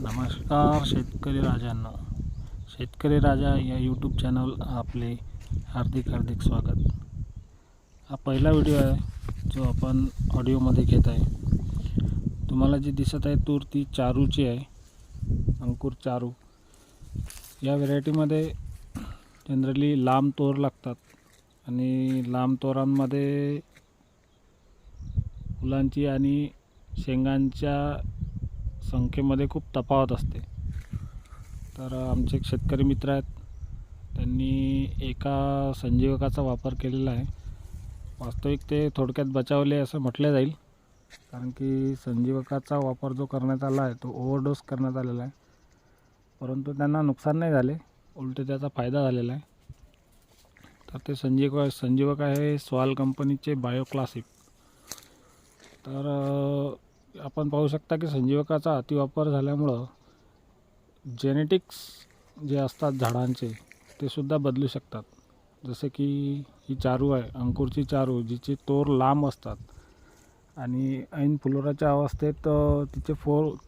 नमस्कार शेतकरी राजांनो, शेतकरी राजा या यूट्यूब चॅनल आपले हार्दिक स्वागत। हा पहिला व्हिडिओ आहे जो आपण ऑडिओमध्ये घेत आहे। तुम्हाला जी दिसत आहे तूर ती चारूची आहे, अंकुर चारू। या व्हरायटीमध्ये जनरली लांब तोर लागतात आणि लांब तोरांमध्ये फुलांची आणि शेंगांच्या संख्येमध्ये खूप तफावत असते। तर आमचे एक शेतकरी मित्र आहेत, त्यांनी एका संजीवकाचा वापर केलेला आहे। वास्तविक ते थोडक्यात बचावले असं म्हटले जाईल, कारण की संजीवकाचा वापर जो करण्यात आला आहे तो ओव्हरडोस करण्यात आलेला आहे, परंतु त्यांना नुकसान नाही झाले, उलट त्याचा फायदा झालेला आहे। तर ते संजीवक आहे स्वाल कंपनीचे बायोक्लासिक। तर आपण पाहू शकता की संजीवकाचा अतिवापर झाल्यामुळं जेनेटिक्स जे असतात झाडांचे ते सुद्धा बदलू शकतात। जसे की ही चारू आहे, अंकुरची चारू, जिचे तोर लांब असतात आणि ऐन फुलोराच्या अवस्थेत तिचे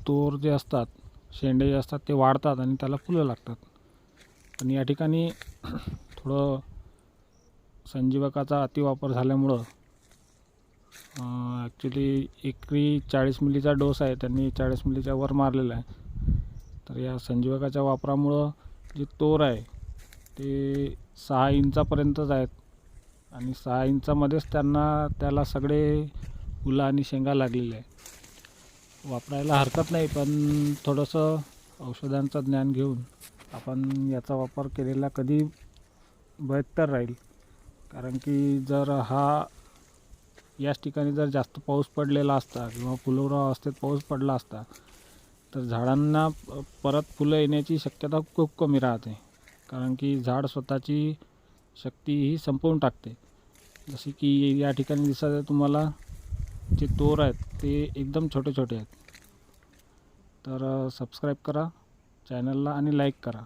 तोर जे असतात, शेंडे जे असतात ते वाढतात आणि त्याला फुलं लागतात। पण या ठिकाणी थोडं संजीवकाचा अतिवापर झाल्यामुळं ॲक्च्युली एकरी 40 मिलीचा डोस आहे, त्यांनी 40 मिलीच्या वर मारलेला आहे। तर या संजीवकाच्या वापरामुळं जे तोर आहे ते 6 इंचापर्यंतच आहेत आणि 6 इंचामध्येच त्याला सगळे फुलं आणि शेंगा लागलेले आहे। वापरायला हरकत नाही, पण थोडंसं औषधांचं ज्ञान घेऊन आपण याचा वापर केलेला कधी बहत्तर राहील। कारण की जर याच ठिकाणी जर जास्त पाऊस पडलेला असता किंवा फुलोरा अवस्थेत पाऊस पडला असता तर झाडांना परत फुलं येण्याची शक्यता खूप कमी राहते, कारण की झाड स्वतःची शक्ती ही संपवून टाकते। जसे की या ठिकाणी दिसत आहे तुम्हाला, जे तोर आहेत ते एकदम छोटे छोटे आहेत। तर सबस्क्राईब करा चॅनलला आणि लाईक करा।